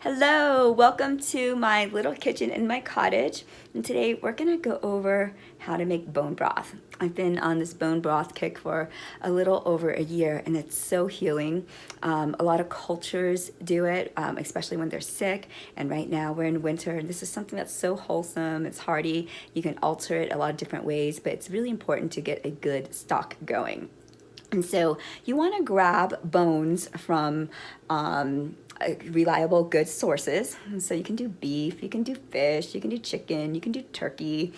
Hello, welcome to my little kitchen in my cottage, and today we're gonna go over how to make bone broth. I've been on this bone broth kick for a little over a year, and it's so healing. A lot of cultures do it, especially when they're sick, and right now we're in winter, and this is something that's so wholesome, it's hearty. You can alter it a lot of different ways, but it's really important to get a good stock going. And so you want to grab bones from reliable, good sources. And so you can do beef, you can do fish, you can do chicken, you can do turkey.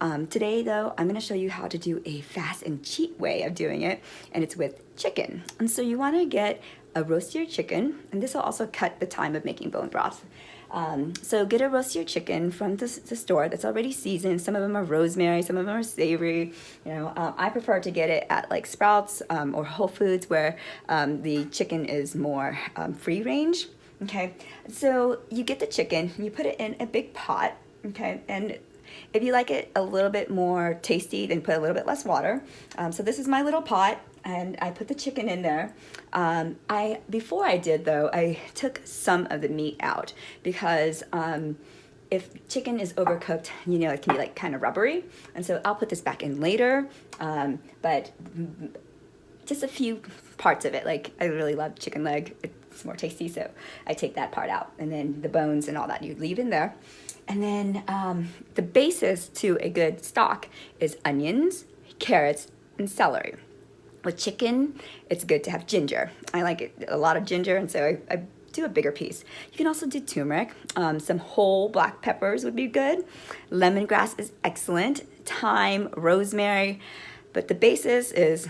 Today, though, I'm going to show you how to do a fast and cheap way of doing it, and it's with chicken. And so you want to get a roast-your chicken, and this will also cut the time of making bone broth. So get a roast-your chicken from the store that's already seasoned. Some of them are rosemary, some of them are savory. I prefer to get it at like Sprouts or Whole Foods, where the chicken is more free range. Okay, so you get the chicken, you put it in a big pot. Okay, and if you like it a little bit more tasty, then put a little bit less water. So this is my little pot, and I put the chicken in there. Before I did though, I took some of the meat out because if chicken is overcooked, it can be like kind of rubbery. And so I'll put this back in later, but just a few parts of it. Like I really love chicken leg. It's more tasty, so I take that part out. And then the bones and all that you leave in there. And then the basis to a good stock is onions, carrots, and celery. With chicken, it's good to have ginger. I like it, a lot of ginger, and so I do a bigger piece. You can also do turmeric. Some whole black peppers would be good. Lemongrass is excellent. Thyme, rosemary. But the basis is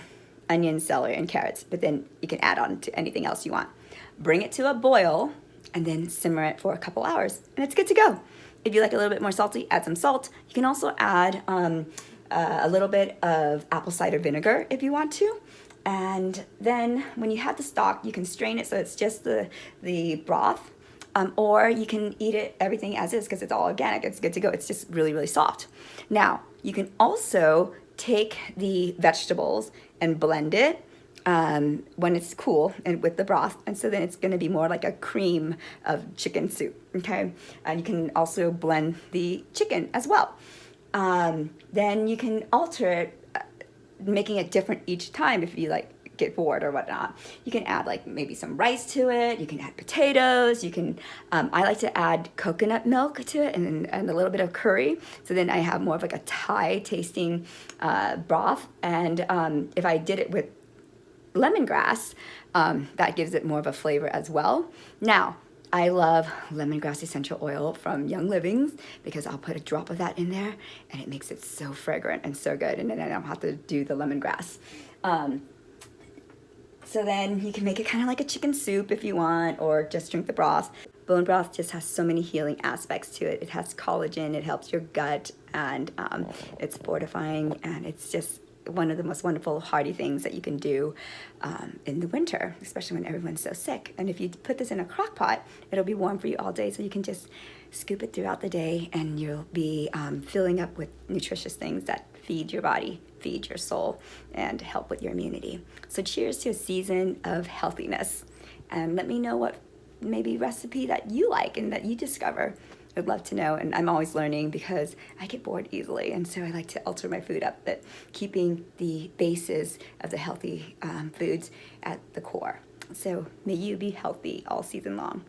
onions, celery, and carrots. But then you can add on to anything else you want. Bring it to a boil, and then simmer it for a couple hours, and it's good to go. If you like a little bit more salty, add some salt. You can also add a little bit of apple cider vinegar if you want to. And then when you have the stock, you can strain it so it's just the broth, or you can eat it everything as is because it's all organic. It's good to go. It's just really, really soft. Now, you can also take the vegetables and blend it when it's cool and with the broth, and so then it's going to be more like a cream of chicken soup. Okay, and you can also blend the chicken as well. Then you can alter it, making it different each time if you like get bored or whatnot. You can add like maybe some rice to it. You can add potatoes. You can. I like to add coconut milk to it and a little bit of curry. So then I have more of like a Thai tasting broth. And if I did it with lemongrass, that gives it more of a flavor as well. Now, I love lemongrass essential oil from Young Livings because I'll put a drop of that in there and it makes it so fragrant and so good, and then I don't have to do the lemongrass. So then you can make it kind of like a chicken soup if you want, or just drink the broth. Bone broth just has so many healing aspects to it. It has collagen, it helps your gut, and it's fortifying, and it's just one of the most wonderful hearty things that you can do in the winter, especially when everyone's so sick. And if you put this in a crock pot, it'll be warm for you all day, so you can just scoop it throughout the day, and you'll be filling up with nutritious things that feed your body, feed your soul, and help with your immunity. So cheers to a season of healthiness, and let me know what maybe recipe that you like and that you discover. I'd love to know, and I'm always learning because I get bored easily, and so I like to alter my food up, but keeping the basis of the healthy foods at the core. So may you be healthy all season long.